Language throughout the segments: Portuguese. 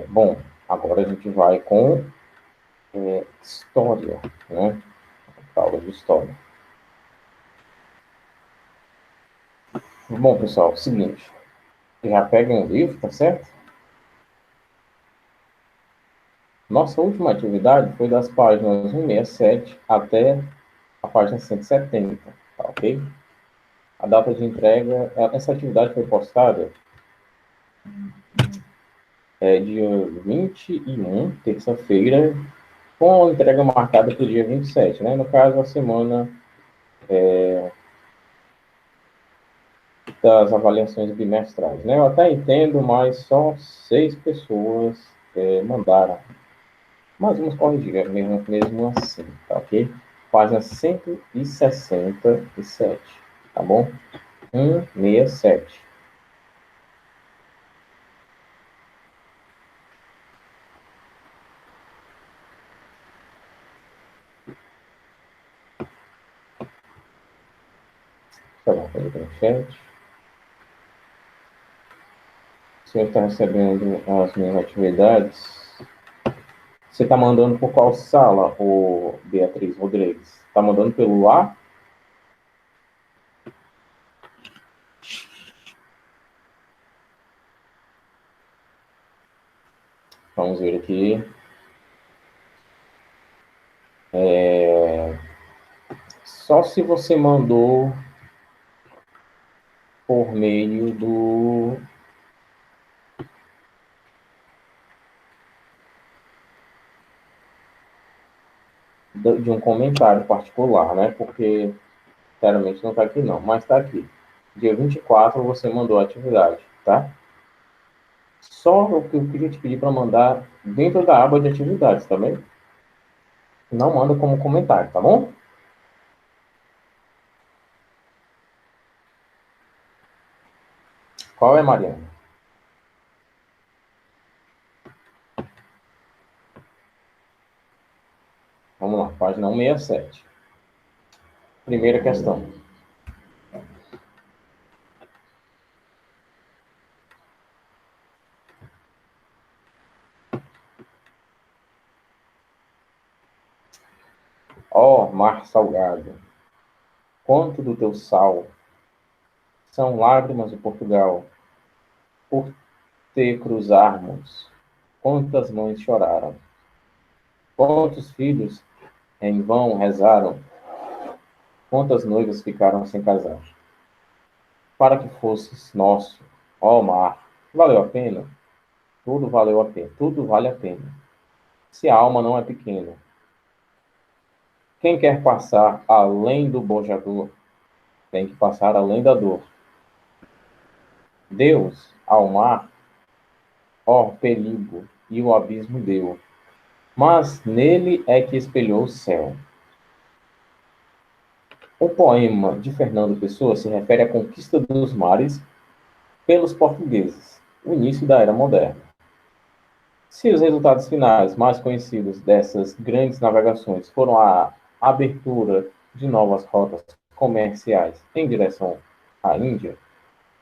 Bom, agora a gente vai com história, né? Aula de história. Bom, pessoal, é o seguinte, já peguem o livro, tá certo? Nossa última atividade foi das páginas 167 até a página 170, tá ok? A data de entrega, essa atividade foi postada dia 21, terça-feira, com a entrega marcada para o dia 27, né? No caso, a semana das avaliações bimestrais, né? Eu até entendo, mas só 6 pessoas mandaram. Mas vamos corrigir, mesmo assim, tá ok? Página 167, tá bom? 167. Tá bom, aqui no chat. O senhor está recebendo as minhas atividades. Você está mandando por qual sala, o Beatriz Rodrigues? Está mandando pelo A? Vamos ver aqui. Só se você mandou por meio de um comentário particular, né? Porque, sinceramente, não está aqui não, mas está aqui. Dia 24 você mandou a atividade, tá? Só o que eu queria te pedir para mandar dentro da aba de atividades, tá bem? Não manda como comentário, tá bom? Qual é, Mariana? Vamos lá, página 167. Primeira questão. Ó mar salgado, quanto do teu sal são lágrimas de Portugal, por te cruzarmos, quantas mães choraram, quantos filhos em vão rezaram, quantas noivas ficaram sem casar. Para que fosses nosso, ó mar, valeu a pena? Tudo valeu a pena, tudo vale a pena. Se a alma não é pequena, quem quer passar além do bojador, tem que passar além da dor. Deus, ao mar, ó perigo, e o abismo deu, mas nele é que espelhou o céu. O poema de Fernando Pessoa se refere à conquista dos mares pelos portugueses, o início da Era Moderna. Se os resultados finais mais conhecidos dessas grandes navegações foram a abertura de novas rotas comerciais em direção à Índia,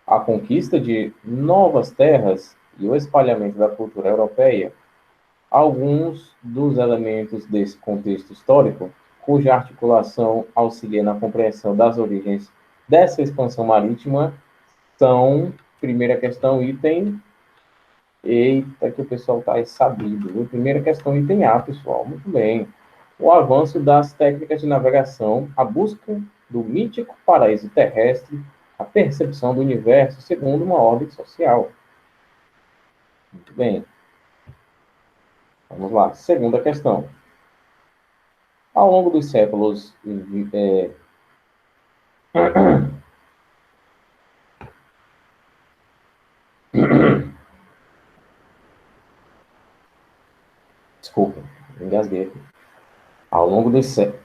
a conquista de novas terras e o espalhamento da cultura europeia, alguns dos elementos desse contexto histórico, cuja articulação auxilia na compreensão das origens dessa expansão marítima, são, primeira questão, item. Eita, que o pessoal está sabido. Viu? Primeira questão, item A, pessoal. Muito bem. O avanço das técnicas de navegação, a busca do mítico paraíso terrestre, a percepção do universo segundo uma ordem social. Muito bem. Vamos lá. Segunda questão. Ao longo dos séculos. Desculpa, engasguei aqui. Ao longo dos, sé...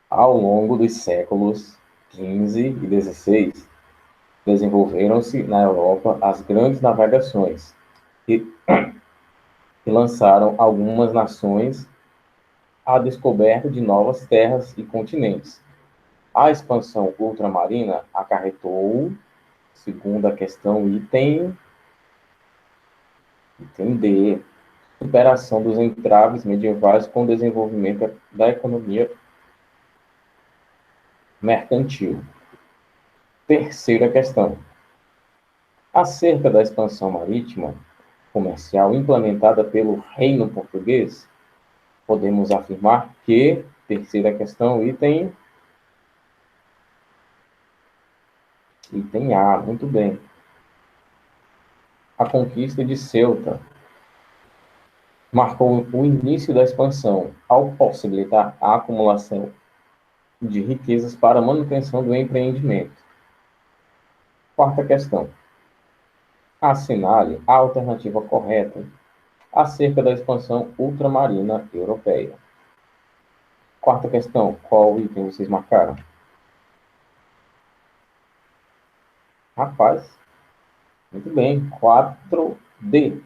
Ao longo dos séculos XV e XVI, desenvolveram-se na Europa as grandes navegações, que lançaram algumas nações à descoberta de novas terras e continentes. A expansão ultramarina acarretou, segundo a questão item, entender superação dos entraves medievais com o desenvolvimento da economia mercantil. Terceira questão. Acerca da expansão marítima comercial implementada pelo Reino Português, podemos afirmar que, terceira questão, item A, muito bem. A conquista de Ceuta marcou o início da expansão, ao possibilitar a acumulação de riquezas para a manutenção do empreendimento. Quarta questão. Assinale a alternativa correta acerca da expansão ultramarina europeia. Quarta questão. Qual item vocês marcaram? Rapaz, muito bem. 4D.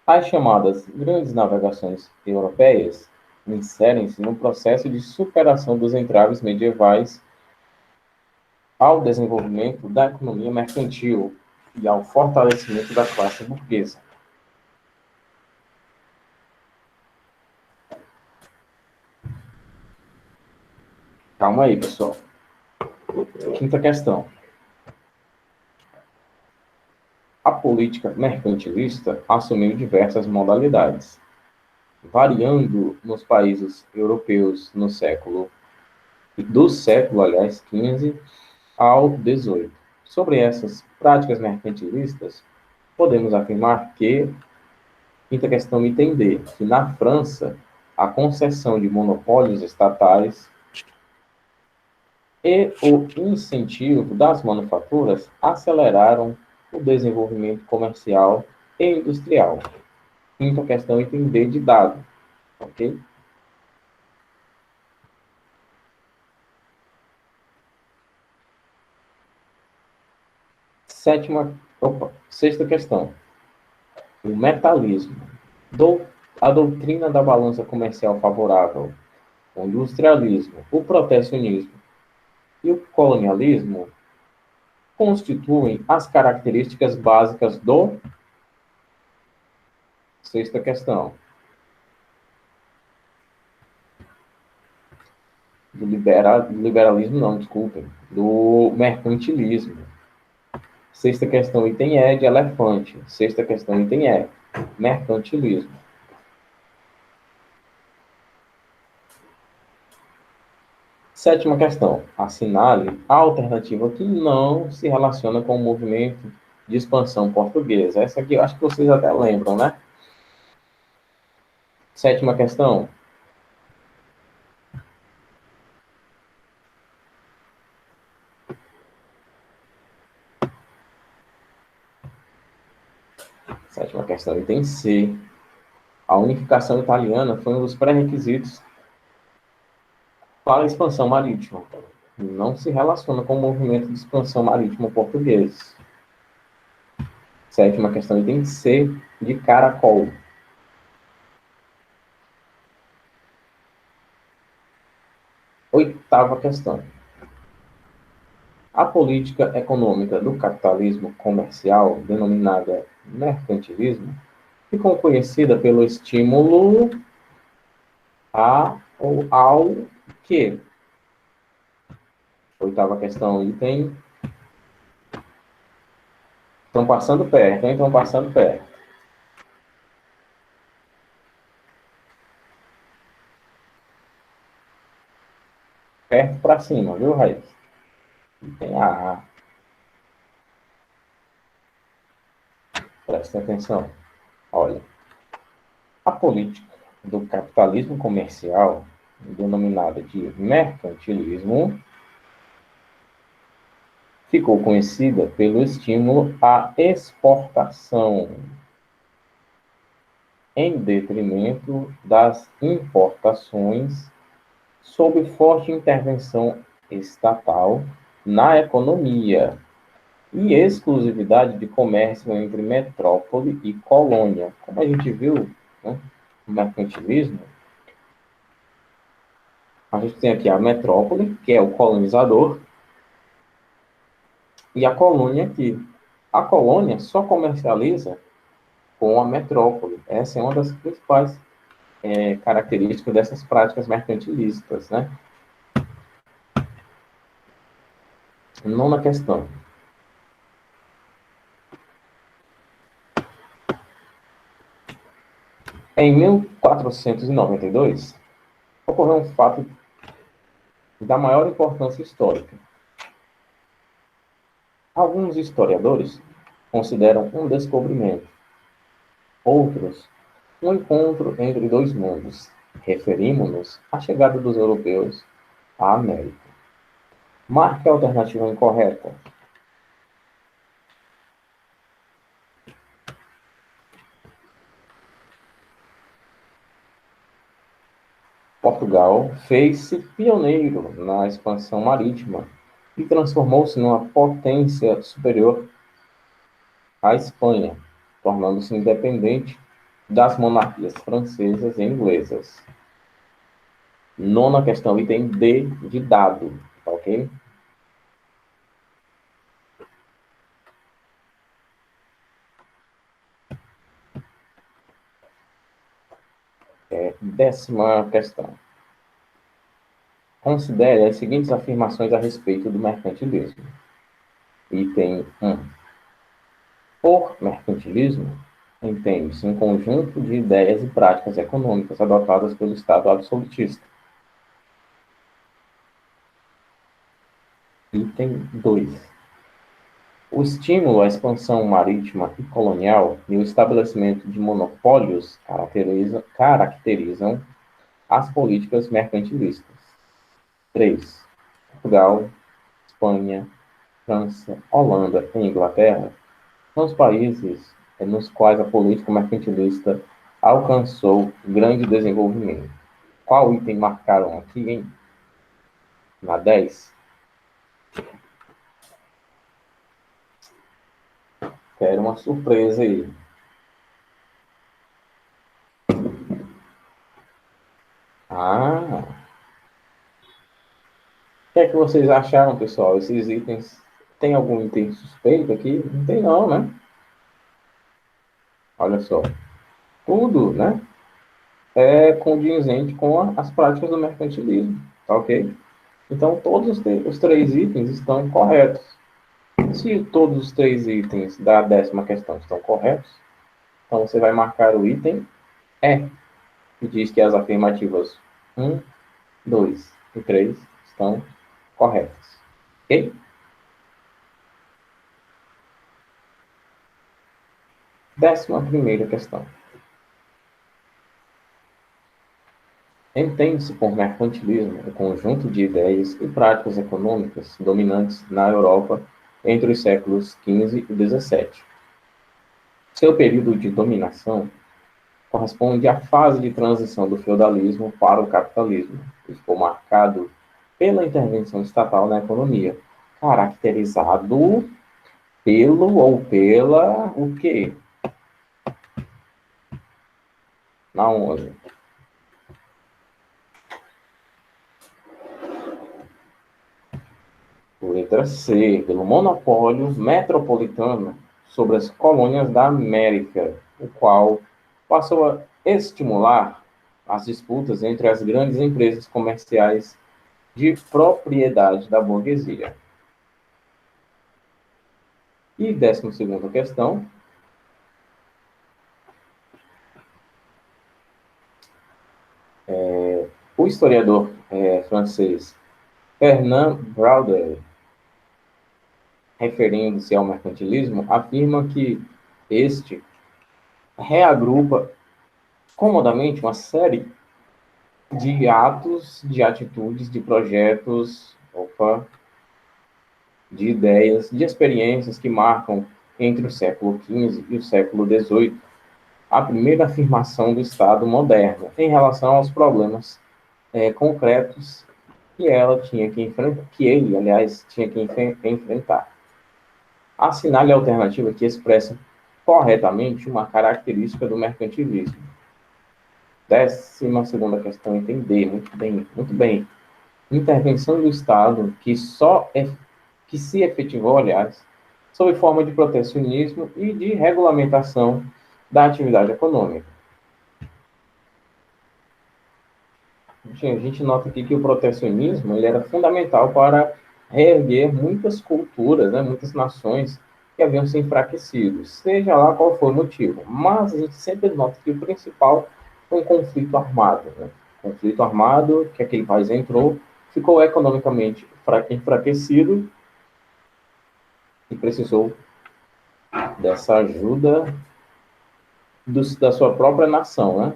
As chamadas grandes navegações europeias inserem-se no processo de superação dos entraves medievais ao desenvolvimento da economia mercantil e ao fortalecimento da classe burguesa. Calma aí, pessoal. Quinta questão. A política mercantilista assumiu diversas modalidades, variando nos países europeus do século, XV ao XVIII. Sobre essas práticas mercantilistas, podemos afirmar que, quinta questão, item D, que na França, a concessão de monopólios estatais e o incentivo das manufaturas aceleraram o desenvolvimento comercial e industrial. Quinta questão, item D de dado, ok? Sexta questão. O metalismo. A doutrina da balança comercial favorável, o industrialismo, o protecionismo e o colonialismo constituem as características básicas do... Sexta questão. Do liberalismo, não, desculpem. Do mercantilismo. Sexta questão, item E de elefante. Sexta questão, item E. Mercantilismo. Sétima questão. Assinale a alternativa que não se relaciona com o movimento de expansão portuguesa. Essa aqui eu acho que vocês até lembram, né? Sétima questão. Sétima questão, item C. A unificação italiana foi um dos pré-requisitos para a expansão marítima. Não se relaciona com o movimento de expansão marítima português. Sétima questão, item C, de caracol. Oitava questão. A política econômica do capitalismo comercial, denominada mercantilismo, ficou conhecida pelo estímulo ao quê? Oitava questão, item. Estão passando perto, hein? Estão passando perto. Perto para cima, viu, Raiz? Item A. Presta atenção. Olha. A política do capitalismo comercial, denominada de mercantilismo, ficou conhecida pelo estímulo à exportação, em detrimento das importações, sob forte intervenção estatal na economia e exclusividade de comércio entre metrópole e colônia. Como a gente viu, né, no mercantilismo, a gente tem aqui a metrópole, que é o colonizador, e a colônia aqui. A colônia só comercializa com a metrópole. Essa é uma das principais características dessas práticas mercantilistas, né? Nona questão. Em 1492, ocorreu um fato da maior importância histórica. Alguns historiadores consideram um descobrimento, outros, um encontro entre dois mundos. Referimos-nos à chegada dos europeus à América. Marque a alternativa incorreta. Portugal fez-se pioneiro na expansão marítima e transformou-se numa potência superior à Espanha, tornando-se independente das monarquias francesas e inglesas. Nona questão, item D de dado, tá ok? Décima questão. Considere as seguintes afirmações a respeito do mercantilismo. Item 1. Por mercantilismo, entende-se um conjunto de ideias e práticas econômicas adotadas pelo Estado absolutista. Item 2. O estímulo à expansão marítima e colonial e o estabelecimento de monopólios caracterizam as políticas mercantilistas. 3. Portugal, Espanha, França, Holanda e Inglaterra são os países nos quais a política mercantilista alcançou grande desenvolvimento. Qual item marcaram aqui, hein? Na 10. Quero uma surpresa aí. O que é que vocês acharam, pessoal? Esses itens, tem algum item suspeito aqui? Não tem não, né? Olha só. Tudo, né? É condizente com as práticas do mercantilismo, tá ok? Então, todos os 3 itens estão corretos. Se todos os 3 itens da 10ª questão estão corretos, então você vai marcar o item E, que diz que as afirmativas 1, 2 e 3 estão corretas. Ok? Décima primeira questão. Entende-se por mercantilismo o conjunto de ideias e práticas econômicas dominantes na Europa entre os séculos XV e XVII. Seu período de dominação corresponde à fase de transição do feudalismo para o capitalismo, que ficou marcado pela intervenção estatal na economia, caracterizado pelo ou pela o quê? Na 11. Letra C, pelo monopólio metropolitano sobre as colônias da América, o qual passou a estimular as disputas entre as grandes empresas comerciais de propriedade da burguesia. E 12ª questão. O historiador francês Fernand Braudel, referindo-se ao mercantilismo, afirma que este reagrupa comodamente uma série de atos, de atitudes, de projetos, de ideias, de experiências que marcam entre o século XV e o século XVIII a primeira afirmação do Estado moderno em relação aos problemas concretos que ela tinha que enfrentar, que ele, aliás, tinha que enfrentar. Assinale a alternativa que expressa corretamente uma característica do mercantilismo. 12ª questão, entender, muito bem, muito bem. Intervenção do Estado que se efetivou, aliás, sob forma de protecionismo e de regulamentação da atividade econômica. A gente nota aqui que o protecionismo ele era fundamental para reerguer muitas culturas, né, muitas nações que haviam se enfraquecido, seja lá qual for o motivo. Mas a gente sempre nota que o principal foi um conflito armado. Né? Conflito armado que aquele país entrou, ficou economicamente enfraquecido e precisou dessa ajuda da sua própria nação, né?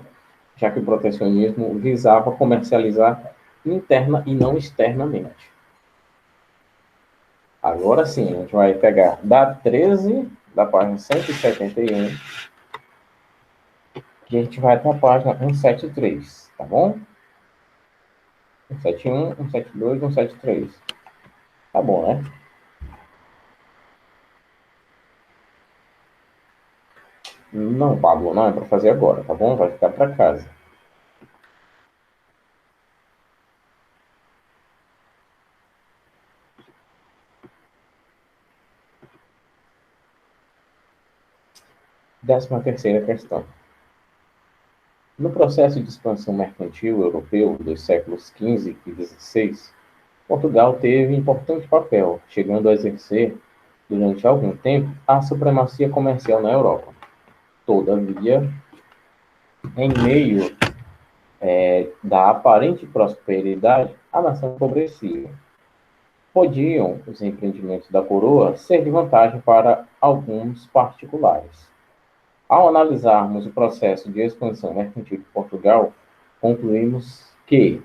Já que o protecionismo visava comercializar interna e não externamente. Agora sim, a gente vai pegar da 13, da página 171, que a gente vai até a página 173, tá bom? 171, 172, 173. Tá bom, né? Não, Pablo, não é para fazer agora, tá bom? Vai ficar para casa. Décima terceira questão. No processo de expansão mercantil europeu dos séculos XV e XVI, Portugal teve importante papel, chegando a exercer, durante algum tempo, a supremacia comercial na Europa. Todavia, em meio da aparente prosperidade, a nação empobrecia. Podiam os empreendimentos da coroa ser de vantagem para alguns particulares. Ao analisarmos o processo de expansão mercantil de Portugal, concluímos que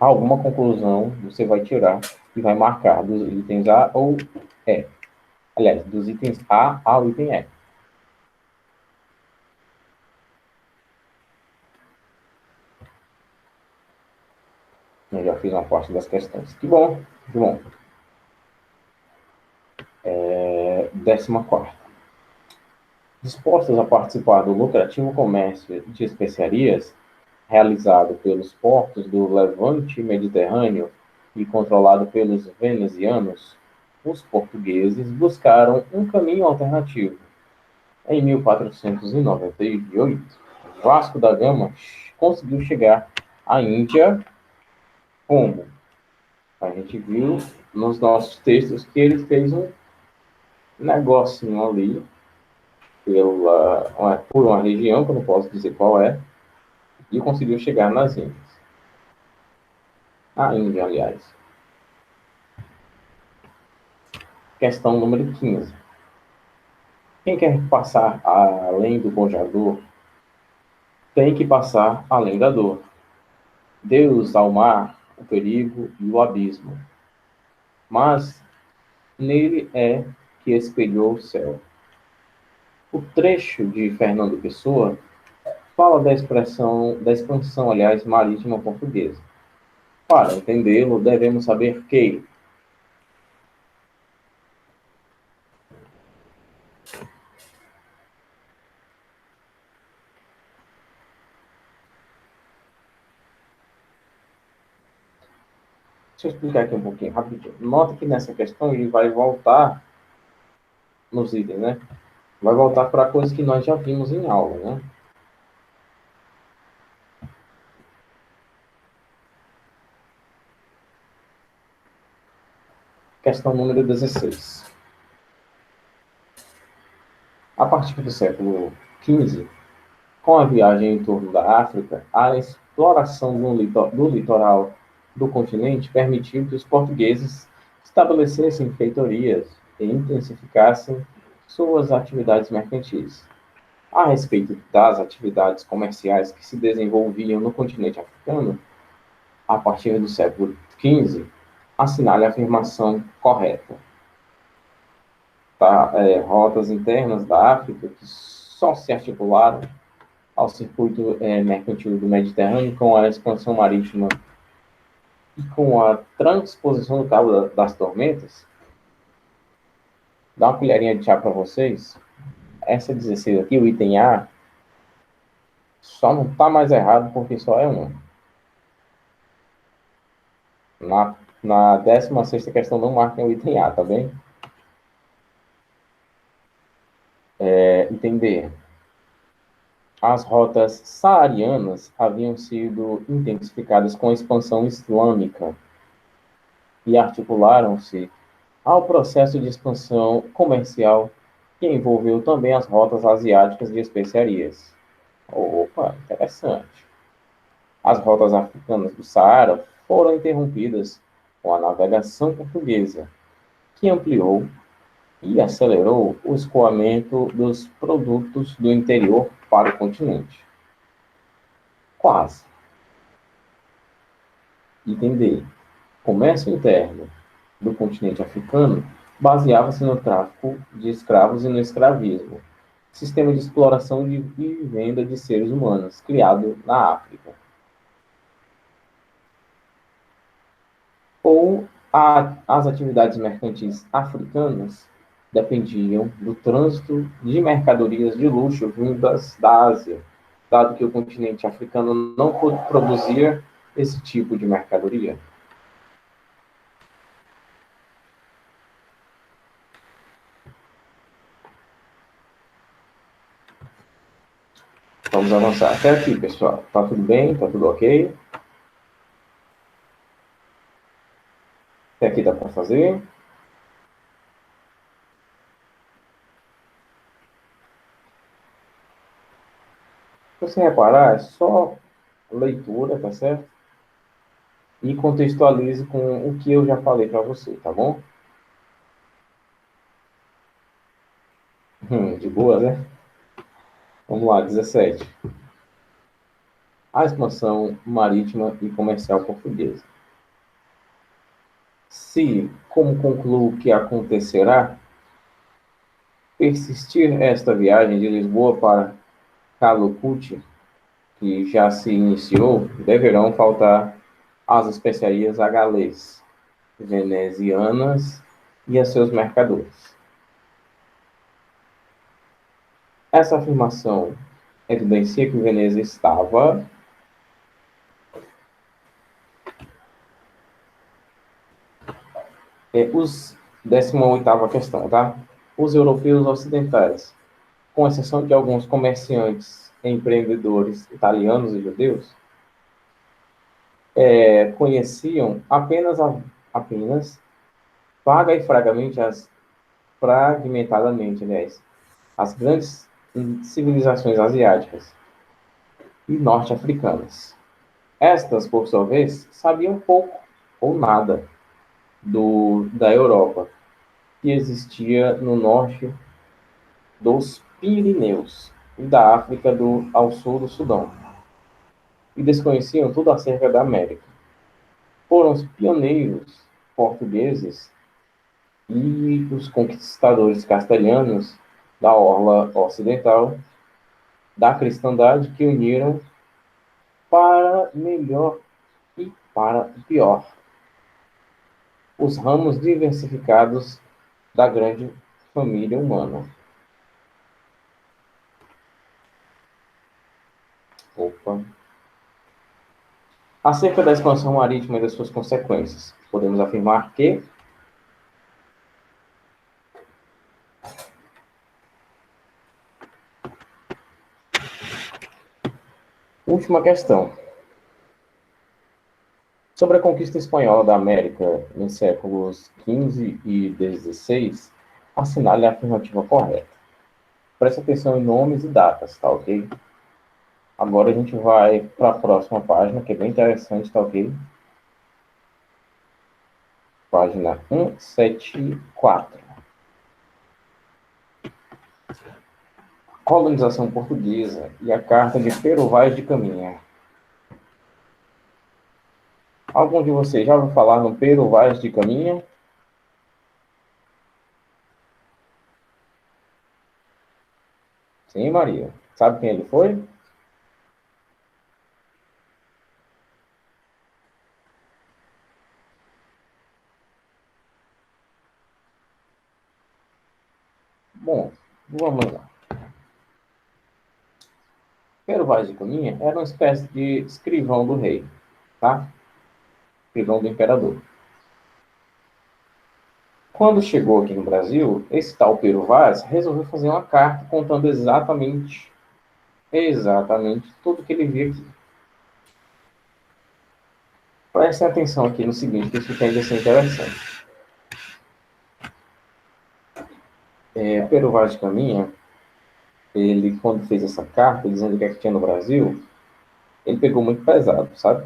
alguma conclusão você vai tirar e vai marcar dos itens A ou E. Aliás, dos itens A ao item E. Eu já fiz uma parte das questões. Que bom, que bom. 14ª. Dispostos a participar do lucrativo comércio de especiarias, realizado pelos portos do Levante Mediterrâneo e controlado pelos venezianos, os portugueses buscaram um caminho alternativo. Em 1498, Vasco da Gama conseguiu chegar à Índia como? A gente viu nos nossos textos que ele fez um negocinho ali por uma região, que eu não posso dizer qual é, e conseguiu chegar nas Índias. A Índia, aliás. Questão número 15. Quem quer passar além do bojador tem que passar além da dor. Deus ao mar, o perigo e o abismo. Mas nele é que espelhou o céu. O trecho de Fernando Pessoa fala da expansão, aliás, marítima portuguesa. Para entendê-lo, devemos saber que deixa eu explicar aqui um pouquinho, rapidinho. Nota que nessa questão ele vai voltar nos itens, né? Vai voltar para coisas que nós já vimos em aula, né? Questão número 16. A partir do século XV, com a viagem em torno da África, a exploração do litoral do continente permitiu que os portugueses estabelecessem feitorias e intensificassem suas atividades mercantis. A respeito das atividades comerciais que se desenvolviam no continente africano, a partir do século XV, assinale a afirmação correta. Tá? Rotas internas da África que só se articularam ao circuito mercantil do Mediterrâneo com a expansão marítima e com a transposição do Cabo das Tormentas. Dá uma colherinha de chá para vocês. Essa 16 aqui, o item A, só não está mais errado porque só é um. Na 16ª questão não marquem o item A, tá bem? entender. As rotas saarianas haviam sido intensificadas com a expansão islâmica e articularam-se ao processo de expansão comercial que envolveu também as rotas asiáticas de especiarias. Opa, interessante. As rotas africanas do Saara foram interrompidas com a navegação portuguesa, que ampliou e acelerou o escoamento dos produtos do interior para o continente. Quase. Item D. Comércio interno do continente africano baseava-se no tráfico de escravos e no escravismo, sistema de exploração e venda de seres humanos, criado na África. As atividades mercantis africanas dependiam do trânsito de mercadorias de luxo vindas da Ásia, dado que o continente africano não produzia esse tipo de mercadoria. Vamos avançar até aqui, pessoal. Tá tudo bem? Tá tudo ok? Até aqui dá para fazer? Se você reparar, é só leitura, tá certo? E contextualize com o que eu já falei para você, tá bom? De boa, né? Vamos lá, 17. A expansão marítima e comercial portuguesa. Se, como concluo que acontecerá, persistir esta viagem de Lisboa para Calocuti, que já se iniciou, deverão faltar as especiarias a galês, venezianas e a seus mercadores. Essa afirmação evidencia que Veneza estava os 18ª questão, tá? Os europeus ocidentais, com exceção de alguns comerciantes e empreendedores italianos e judeus, conheciam apenas vaga e fragmentadamente, aliás, as grandes civilizações asiáticas e norte-africanas. Estas, por sua vez, sabiam pouco ou nada da Europa, que existia no norte dos Pirineus e da África ao sul do Sudão, e desconheciam tudo acerca da América. Foram os pioneiros portugueses e os conquistadores castelhanos da orla ocidental da cristandade que uniram para melhor e para pior os ramos diversificados da grande família humana. Opa. Acerca da expansão marítima e das suas consequências, podemos afirmar que última questão. Sobre a conquista espanhola da América nos séculos XV e XVI, assinale a afirmativa correta. Preste atenção em nomes e datas, tá ok? Agora a gente vai para a próxima página, que é bem interessante, tá ok? Página 174. Colonização portuguesa e a Carta de Pero Vaz de Caminha. Algum de vocês já ouviu falar no Pero Vaz de Caminha? Sim, Maria. Sabe quem ele foi? Bom, vamos lá. Pero Vaz de Caminha era uma espécie de escrivão do rei, tá? Escrivão do imperador. Quando chegou aqui no Brasil, esse tal Pero Vaz resolveu fazer uma carta contando exatamente tudo que ele via aqui. Prestem atenção aqui no seguinte, que isso tende a ser interessante. Pero Vaz de Caminha, ele, quando fez essa carta, dizendo o que é que tinha no Brasil, ele pegou muito pesado, sabe?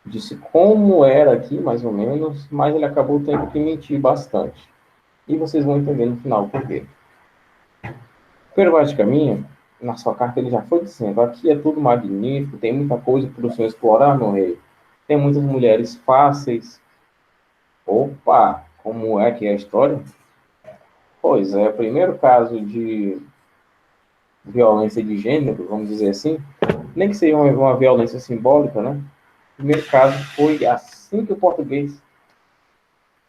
Disse como era aqui, mais ou menos, mas ele acabou tendo que mentir bastante. E vocês vão entender no final por quê. Pero Vaz de Caminha, na sua carta, ele já foi dizendo: aqui é tudo magnífico, tem muita coisa para o senhor explorar, meu rei. Tem muitas mulheres fáceis. Opa, como é que é a história? Pois é, o primeiro caso de violência de gênero, vamos dizer assim, nem que seja uma violência simbólica, né? O primeiro caso foi assim que o português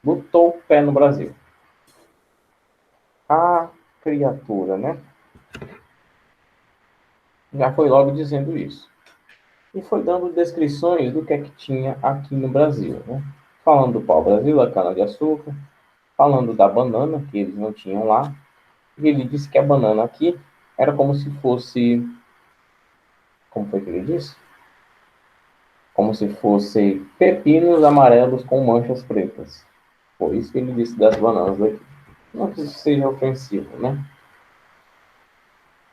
botou o pé no Brasil. A criatura, né? Já foi logo dizendo isso. E foi dando descrições do que é que tinha aqui no Brasil, né? Falando do pau-brasil, da cana-de-açúcar, falando da banana, que eles não tinham lá. E ele disse que a banana aqui era como se fosse... Como foi que ele disse? Como se fossem pepinos amarelos com manchas pretas. Foi isso que ele disse das bananas daqui. Não que isso seja ofensivo, né?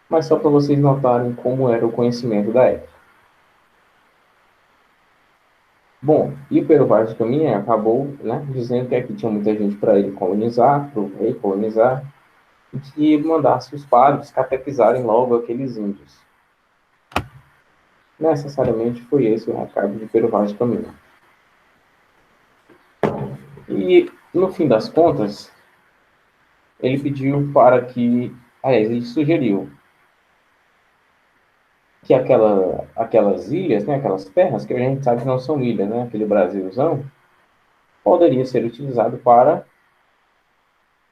Mas só para vocês notarem como era o conhecimento da época. Bom, e o Pero Vaz de Caminha acabou, né, dizendo que aqui tinha muita gente para ele colonizar, para o rei colonizar, e que mandasse os padres catequizarem logo aqueles índios. Necessariamente foi esse o recado de Pero Vaz de Caminha. E, no fim das contas, ele pediu para que... Aliás, ele sugeriu que aquelas ilhas, né, aquelas terras, que a gente sabe que não são ilhas, né, aquele Brasilzão, poderia ser utilizado para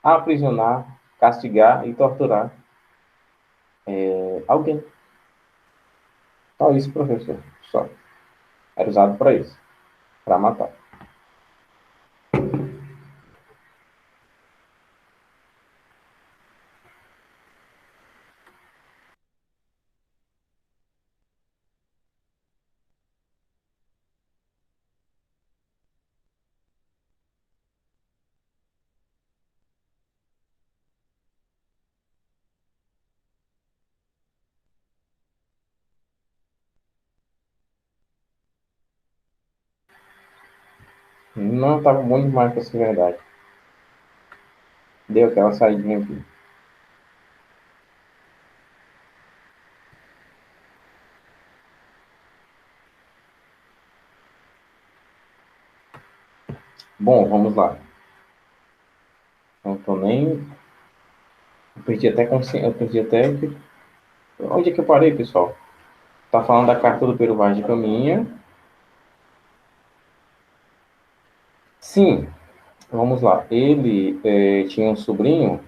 aprisionar, castigar e torturar alguém. Só isso, professor. Só. Era usado para isso. Para matar. Não estava bom demais para ser verdade. Deu aquela saidinha aqui. Bom, vamos lá. Não tô nem... Eu perdi até consciência. Eu perdi até... Onde é que eu parei, pessoal? Tá falando da carta do Pero Vaz de Caminha. Sim, vamos lá. Ele tinha um sobrinho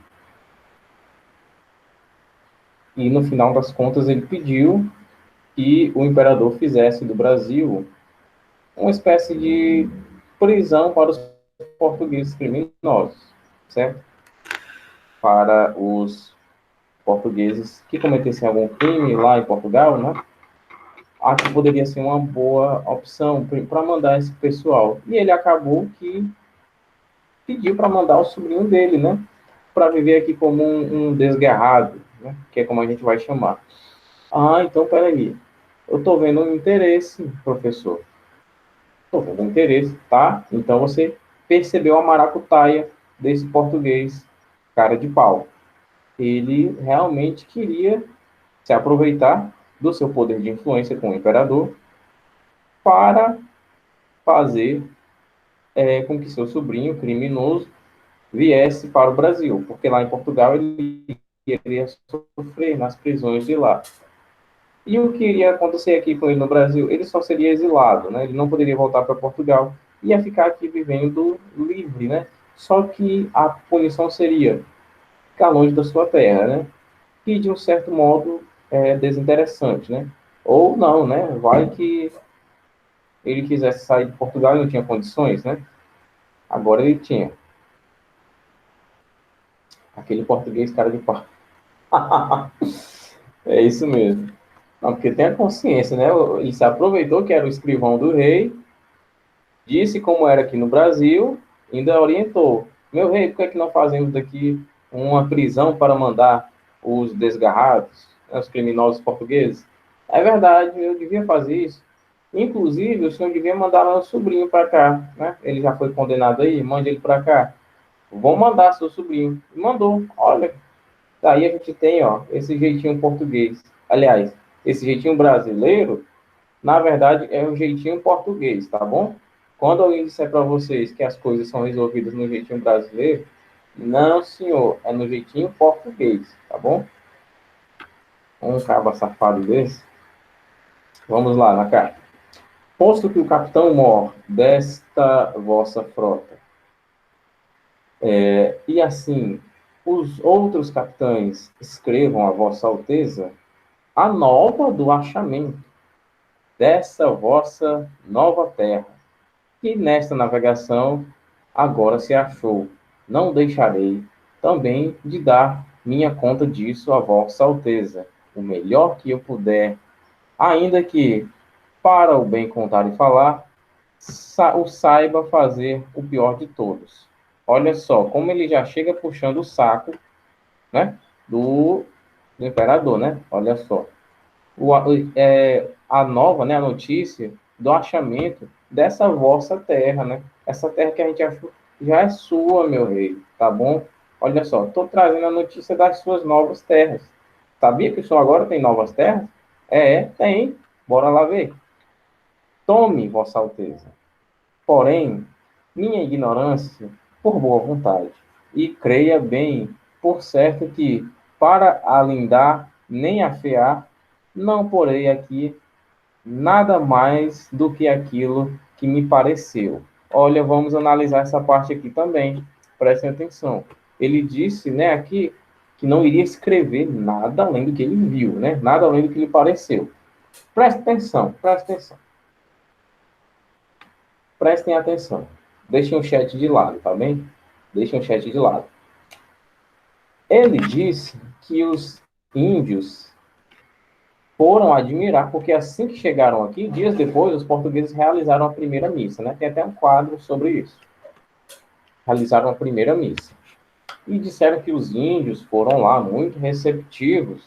e, no final das contas, ele pediu que o imperador fizesse do Brasil uma espécie de prisão para os portugueses criminosos, certo? Para os portugueses que cometessem algum crime lá em Portugal, né? Acho que poderia ser uma boa opção para mandar esse pessoal. E ele acabou que pediu para mandar o sobrinho dele, né? Para viver aqui como um desgarrado, né? Que é como a gente vai chamar. Ah, então peraí. Eu estou vendo um interesse, professor. Estou vendo um interesse, tá? Então você percebeu a maracutaia desse português, cara de pau. Ele realmente queria se aproveitar do seu poder de influência com o imperador para fazer com que seu sobrinho criminoso viesse para o Brasil, porque lá em Portugal ele iria sofrer nas prisões de lá. E o que iria acontecer aqui com ele no Brasil? Ele só seria exilado, né? Ele não poderia voltar para Portugal, ia ficar aqui vivendo livre, né? Só que a punição seria ficar longe da sua terra, né? Que de um certo modo é desinteressante, né? Ou não, né? Vai que ele quisesse sair de Portugal e não tinha condições, né? Agora ele tinha aquele português cara de pau. É isso mesmo. Não, porque tem a consciência, né? Ele se aproveitou que era o escrivão do rei, disse como era aqui no Brasil, ainda orientou. Meu rei, por que é que não fazemos daqui uma prisão para mandar os desgarrados, né, os criminosos portugueses? É verdade, eu devia fazer isso. Inclusive, o senhor devia mandar meu sobrinho para cá, né? Ele já foi condenado aí, mande ele para cá. Vou mandar seu sobrinho. E mandou. Olha, daí a gente tem, ó, esse jeitinho português. Aliás, esse jeitinho brasileiro, na verdade, é um jeitinho português, tá bom? Quando alguém disser para vocês que as coisas são resolvidas no jeitinho brasileiro, não, senhor, é no jeitinho português, tá bom? Um cabo safado desse. Vamos lá, na carta. Posto que o capitão mor desta vossa frota, e assim os outros capitães escrevam a vossa alteza a nova do achamento dessa vossa nova terra, que nesta navegação agora se achou. Não deixarei também de dar minha conta disso a vossa alteza, o melhor que eu puder, ainda que, para o bem contar e falar, o saiba fazer o pior de todos. Olha só, como ele já chega puxando o saco, né, do imperador, né? Olha só. A nova, né, a notícia do achamento dessa vossa terra, né? Essa terra que a gente achou já é sua, meu rei, tá bom? Olha só, estou trazendo a notícia das suas novas terras. Sabia que o senhor agora tem novas terras? Tem. Bora lá ver. Tome, vossa alteza. Porém, minha ignorância, por boa vontade, e creia bem, por certo que, para alindar nem afear, não porei aqui nada mais do que aquilo que me pareceu. Olha, vamos analisar essa parte aqui também. Prestem atenção. Ele disse, né, aqui que não iria escrever nada além do que ele viu, né? Nada além do que lhe pareceu. Preste atenção, preste atenção. Prestem atenção. Deixem o chat de lado, tá bem? Deixem o chat de lado. Ele disse que os índios foram admirar, porque assim que chegaram aqui, dias depois, os portugueses realizaram a primeira missa, né? Tem até um quadro sobre isso. Realizaram a primeira missa. E disseram que os índios foram lá muito receptivos.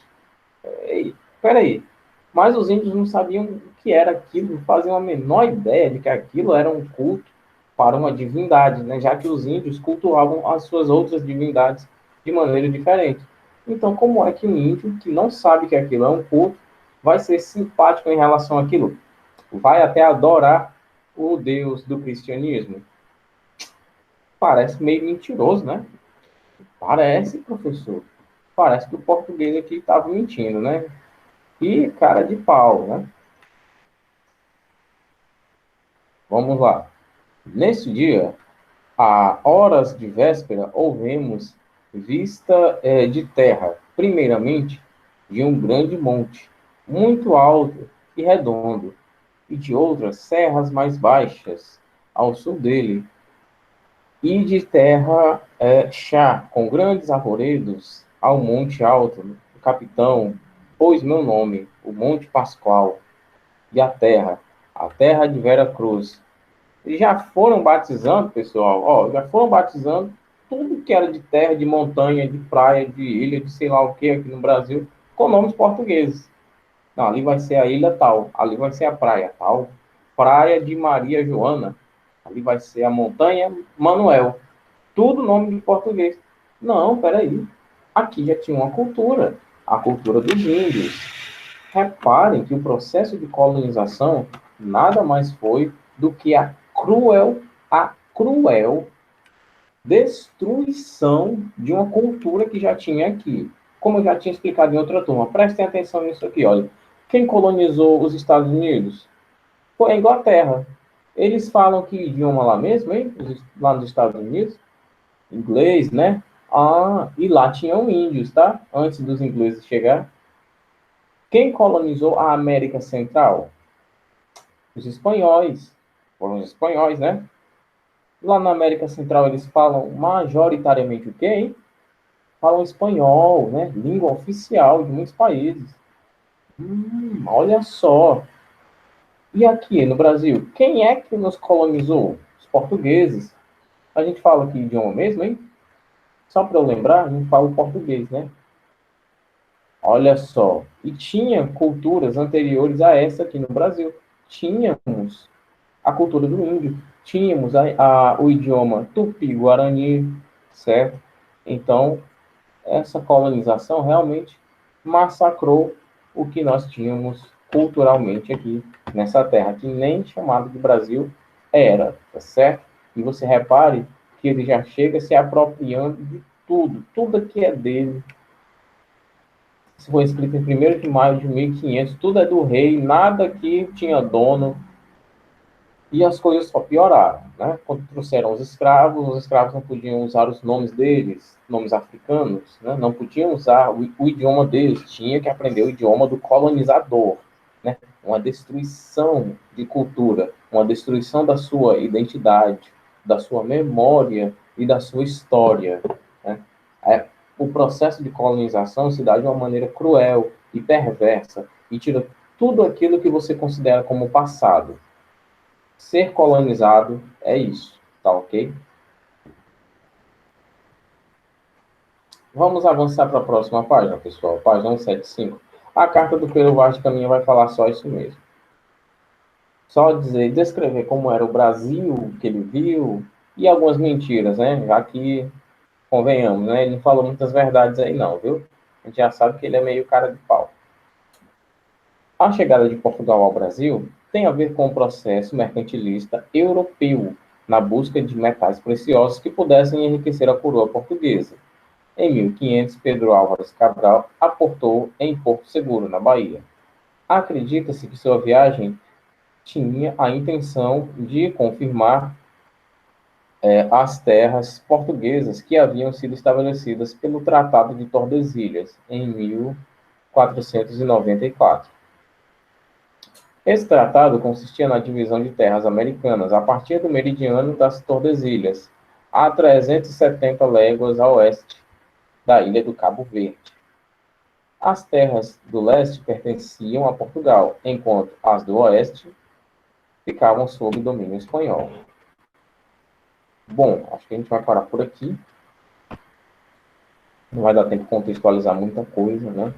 Ei, peraí, mas os índios não sabiam o que era aquilo, não faziam a menor ideia de que aquilo era um culto para uma divindade, né? Já que os índios cultuavam as suas outras divindades de maneira diferente. Então, como é que um índio que não sabe que aquilo é um culto vai ser simpático em relação àquilo? Vai até adorar o Deus do cristianismo? Parece meio mentiroso, né? Parece, professor. Parece que o português aqui estava mentindo, né? E cara de pau, né? Vamos lá. Nesse dia, a horas de véspera, ouvemos vista de terra, primeiramente, de um grande monte, muito alto e redondo, e de outras serras mais baixas, ao sul dele, e de terra chá, com grandes arvoredos, ao monte alto, o capitão, pôs meu nome, o Monte Pascoal, e a terra de Vera Cruz. Eles já foram batizando, pessoal, ó, já foram batizando tudo que era de terra, de montanha, de praia, de ilha, de sei lá o que aqui no Brasil, com nomes portugueses. Não, ali vai ser a ilha tal, ali vai ser a praia tal, praia de Maria Joana, ali vai ser a montanha Manuel, tudo nome de português. Não, peraí, aqui já tinha uma cultura, a cultura dos índios. Reparem que o processo de colonização nada mais foi do que a cruel destruição de uma cultura que já tinha aqui. Como eu já tinha explicado em outra turma, prestem atenção nisso aqui, olha. Quem colonizou os Estados Unidos foi a Inglaterra. Eles falam que idioma lá mesmo, hein? Lá nos Estados Unidos? Inglês, né? Ah, e lá tinham índios, tá? Antes dos ingleses chegar. Quem colonizou a América Central? Os espanhóis. Foram os espanhóis, né? Lá na América Central eles falam majoritariamente o quê, hein? Falam espanhol, né? Língua oficial de muitos países. Olha só. E aqui no Brasil, quem é que nos colonizou? Os portugueses. A gente fala que idioma mesmo, hein? Só para eu lembrar, a gente fala o português, né? Olha só. E tinha culturas anteriores a essa aqui no Brasil. Tínhamos a cultura do índio, tínhamos o idioma tupi-guarani, certo? Então, essa colonização realmente massacrou o que nós tínhamos culturalmente aqui nessa terra, que nem chamado de Brasil era, tá certo? E você repare que ele já chega se apropriando de tudo, tudo que é dele. Isso foi escrito em 1º de maio de 1500, tudo é do rei, nada aqui tinha dono, e as coisas só pioraram, né? Quando trouxeram os escravos não podiam usar os nomes deles, nomes africanos, né? Não podiam usar o idioma deles, tinha que aprender o idioma do colonizador, né? Uma destruição de cultura, uma destruição da sua identidade, da sua memória e da sua história, né? O processo de colonização se dá de uma maneira cruel e perversa e tira tudo aquilo que você considera como passado. Ser colonizado é isso, tá ok? Vamos avançar para a próxima página, pessoal. Página 175. A carta do Pero Vaz de Caminha vai falar só isso mesmo. Só dizer, descrever como era o Brasil que ele viu e algumas mentiras, né? Já que, convenhamos, né? Ele não falou muitas verdades aí não, viu? A gente já sabe que ele é meio cara de pau. A chegada de Portugal ao Brasil tem a ver com o processo mercantilista europeu na busca de metais preciosos que pudessem enriquecer a coroa portuguesa. Em 1500, Pedro Álvares Cabral aportou em Porto Seguro, na Bahia. Acredita-se que sua viagem tinha a intenção de confirmar as terras portuguesas que haviam sido estabelecidas pelo Tratado de Tordesilhas, em 1494. Esse tratado consistia na divisão de terras americanas a partir do meridiano das Tordesilhas, a 370 léguas a oeste da ilha do Cabo Verde. As terras do leste pertenciam a Portugal, enquanto as do oeste ficavam sob domínio espanhol. Bom, acho que a gente vai parar por aqui. Não vai dar tempo de contextualizar muita coisa, né?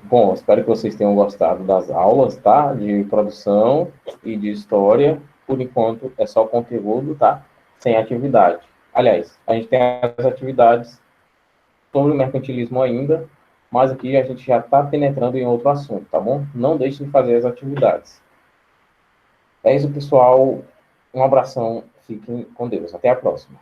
Bom, espero que vocês tenham gostado das aulas, tá? De produção e de história. Por enquanto, é só conteúdo, tá? Sem atividade. Aliás, a gente tem as atividades sobre o mercantilismo ainda, mas aqui a gente já está penetrando em outro assunto, tá bom? Não deixe de fazer as atividades. É isso, pessoal. Um abração. Fiquem com Deus. Até a próxima.